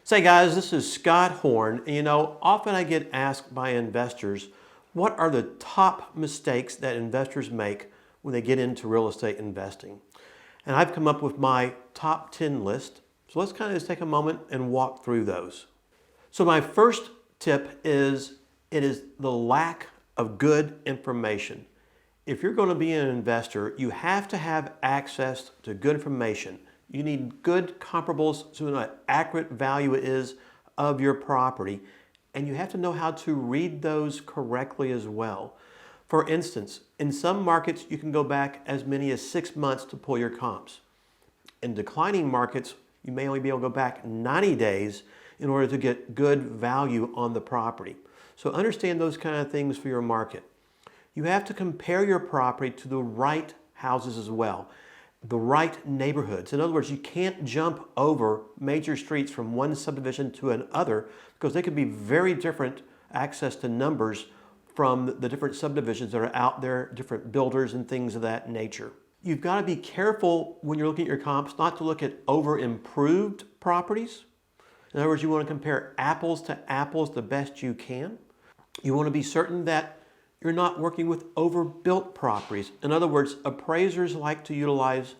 Say guys, this is Scott Horne, and often I get asked by investors, what are the top mistakes that investors make when they get into real estate investing? And I've come up with my top 10 list, so let's kind of just take a moment and walk through those. So my first tip is, it is the lack of good information. If you're going to be an investor, you have to have access to good information. You need good comparables to know what accurate value is of your property, and you have to know how to read those correctly as well. For instance, in some markets you can go back as many as 6 months to pull your comps. In declining markets, you may only be able to go back 90 days in order to get good value on the property. So understand those kind of things for your market. You have to compare your property to the right houses as well, the right neighborhoods. In other words, you can't jump over major streets from one subdivision to another because they could be very different access to numbers from the different subdivisions that are out there, different builders and things of that nature. You've got to be careful when you're looking at your comps not to look at over-improved properties. In other words, you want to compare apples to apples the best you can. You want to be certain that you're not working with overbuilt properties. In other words, appraisers like to utilize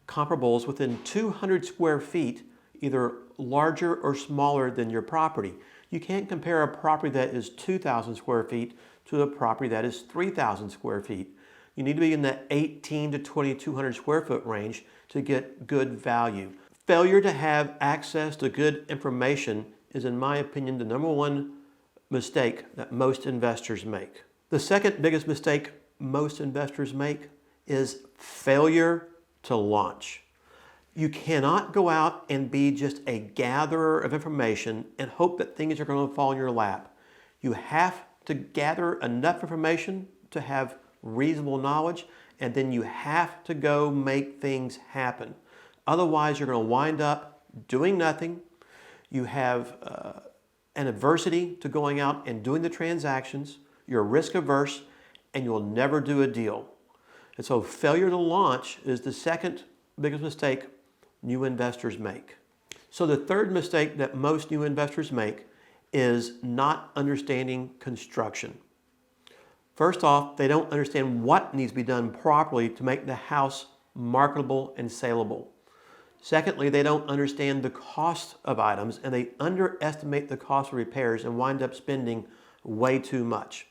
comparables within 200 square feet, either larger or smaller than your property. You can't compare a property that is 2,000 square feet to a property that is 3,000 square feet. You need to be in the 18 to 2,200 square foot range to get good value. Failure to have access to good information is, in my opinion, the number one mistake that most investors make. The second biggest mistake most investors make is failure to launch. You cannot go out and be just a gatherer of information and hope that things are going to fall in your lap. You have to gather enough information to have reasonable knowledge, and then you have to go make things happen. Otherwise, you're going to wind up doing nothing. You have an adversity to going out and doing the transactions. You're risk averse, and you'll never do a deal. And so failure to launch is the second biggest mistake new investors make. So the third mistake that most new investors make is not understanding construction. First off, they don't understand what needs to be done properly to make the house marketable and saleable. Secondly, they don't understand the cost of items, and they underestimate the cost of repairs and wind up spending way too much.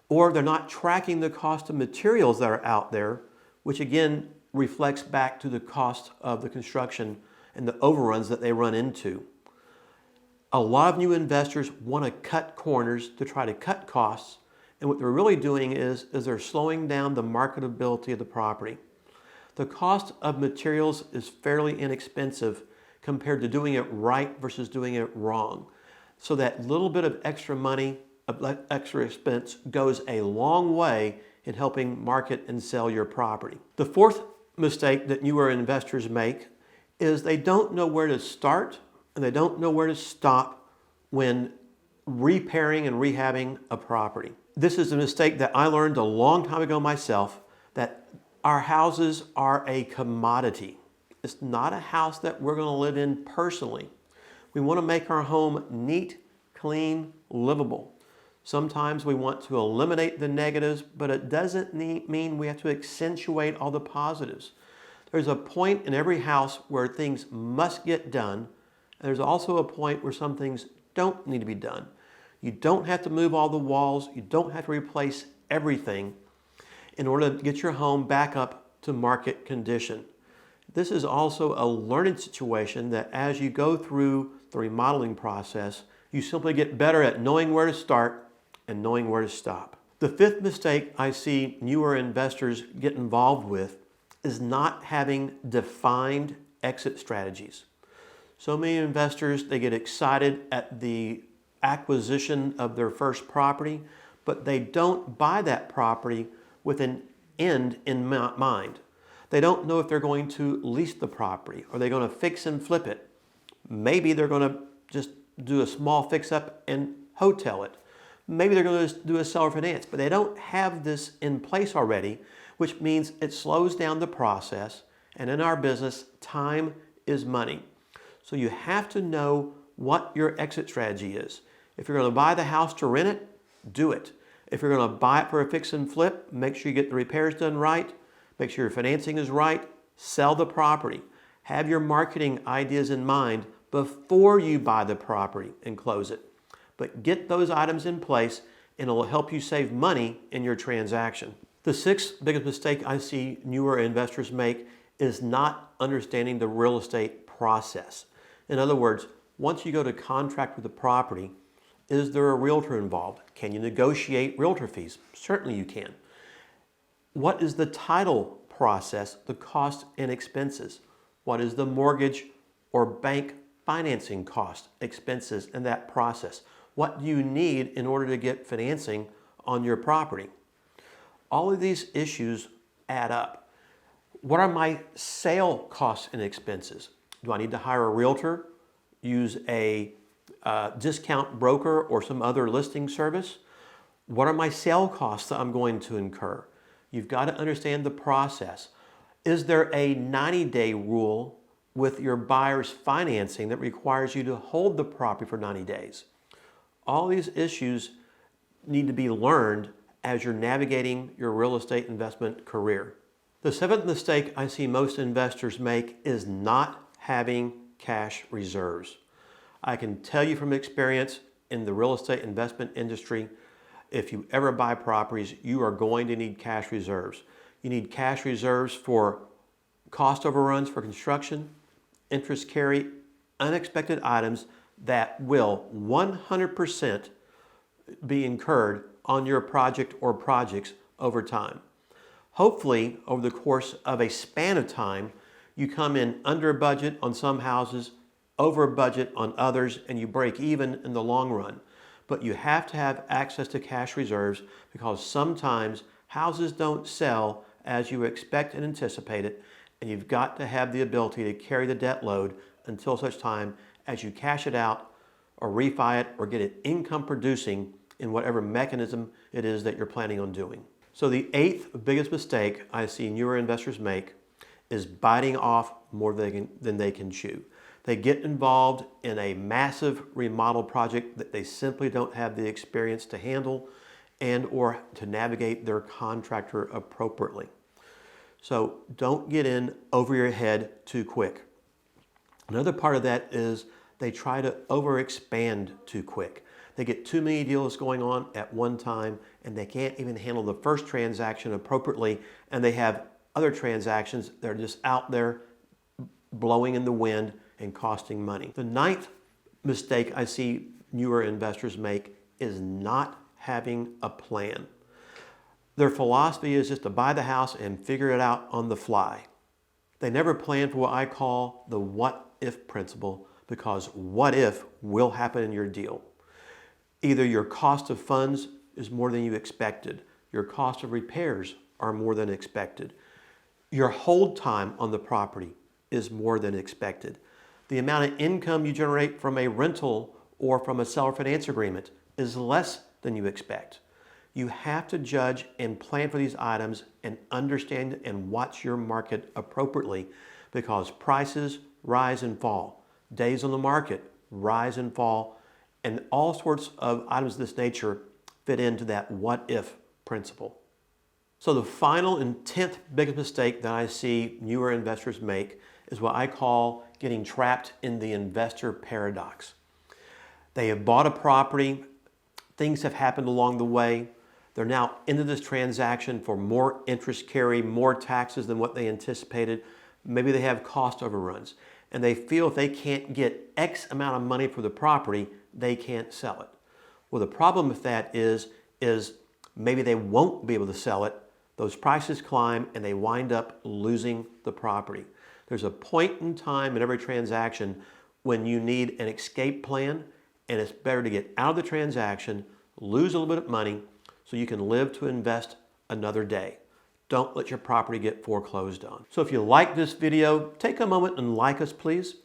Or they're not tracking the cost of materials that are out there, which again reflects back to the cost of the construction and the overruns that they run into. A lot of new investors want to cut corners to try to cut costs, and what they're really doing is they're slowing down the marketability of the property. The cost of materials is fairly inexpensive compared to doing it right versus doing it wrong. So that little bit of extra money, extra expense goes a long way in helping market and sell your property. The fourth mistake that newer investors make is they don't know where to start and they don't know where to stop when repairing and rehabbing a property. This is a mistake that I learned a long time ago myself, that our houses are a commodity. It's not a house that we're going to live in personally. We want to make our home neat, clean, livable. Sometimes we want to eliminate the negatives, but it doesn't mean we have to accentuate all the positives. There's a point in every house where things must get done, and there's also a point where some things don't need to be done. You don't have to move all the walls, you don't have to replace everything in order to get your home back up to market condition. This is also a learning situation that as you go through the remodeling process, you simply get better at knowing where to start and knowing where to stop. The fifth mistake I see newer investors get involved with is not having defined exit strategies. So many investors, they get excited at the acquisition of their first property, but they don't buy that property with an end in mind. They don't know if they're going to lease the property. Are they going to fix and flip it? Maybe they're going to just do a small fix-up and hotel it. Maybe they're going to do a seller finance, but they don't have this in place already, which means it slows down the process. And in our business, time is money. So you have to know what your exit strategy is. If you're going to buy the house to rent it, do it. If you're going to buy it for a fix and flip, make sure you get the repairs done right. Make sure your financing is right. Sell the property. Have your marketing ideas in mind before you buy the property and close it. But get those items in place and it will help you save money in your transaction. The sixth biggest mistake I see newer investors make is not understanding the real estate process. In other words, once you go to contract with the property, is there a realtor involved? Can you negotiate realtor fees? Certainly you can. What is the title process, the cost and expenses? What is the mortgage or bank financing cost, expenses, and that process? What do you need in order to get financing on your property? All of these issues add up. What are my sale costs and expenses? Do I need to hire a realtor, use a discount broker or some other listing service? What are my sale costs that I'm going to incur? You've got to understand the process. Is there a 90-day rule with your buyer's financing that requires you to hold the property for 90 days? All these issues need to be learned as you're navigating your real estate investment career. The seventh mistake I see most investors make is not having cash reserves. I can tell you from experience in the real estate investment industry, if you ever buy properties, you are going to need cash reserves. You need cash reserves for cost overruns for construction, interest carry, unexpected items that will 100% be incurred on your project or projects over time. Hopefully, over the course of a span of time, you come in under budget on some houses, over budget on others, and you break even in the long run. But you have to have access to cash reserves because sometimes houses don't sell as you expect and anticipate it, and you've got to have the ability to carry the debt load until such time as you cash it out or refi it or get it income producing in whatever mechanism it is that you're planning on doing. So the eighth biggest mistake I see newer investors make is biting off more than they can chew. They get involved in a massive remodel project that they simply don't have the experience to handle and or to navigate their contractor appropriately. So don't get in over your head too quick. Another part of that is they try to overexpand too quick. They get too many deals going on at one time and they can't even handle the first transaction appropriately, and they have other transactions that are just out there blowing in the wind and costing money. The ninth mistake I see newer investors make is not having a plan. Their philosophy is just to buy the house and figure it out on the fly. They never plan for what I call the what if principle, because what if will happen in your deal. Either your cost of funds is more than you expected, your cost of repairs are more than expected, your hold time on the property is more than expected, the amount of income you generate from a rental or from a seller finance agreement is less than you expect. You have to judge and plan for these items and understand and watch your market appropriately, because prices rise and fall. Days on the market rise and fall, and all sorts of items of this nature fit into that what if principle. So the final and 10th biggest mistake that I see newer investors make is what I call getting trapped in the investor paradox. They have bought a property, things have happened along the way, they're now into this transaction for more interest carry, more taxes than what they anticipated. Maybe they have cost overruns, and they feel if they can't get X amount of money for the property, they can't sell it. Well, the problem with that is maybe they won't be able to sell it. Those prices climb and they wind up losing the property. There's a point in time in every transaction when you need an escape plan, and it's better to get out of the transaction, lose a little bit of money, so you can live to invest another day. Don't let your property get foreclosed on. So if you like this video, take a moment and like us, please.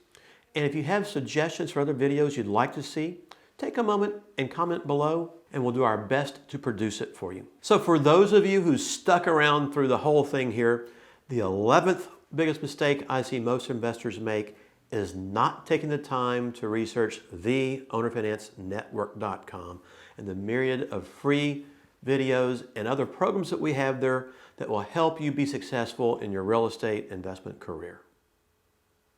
And if you have suggestions for other videos you'd like to see, take a moment and comment below, and we'll do our best to produce it for you. So for those of you who stuck around through the whole thing here, the 11th biggest mistake I see most investors make is not taking the time to research theownerfinancenetwork.com and the myriad of free videos and other programs that we have there that will help you be successful in your real estate investment career.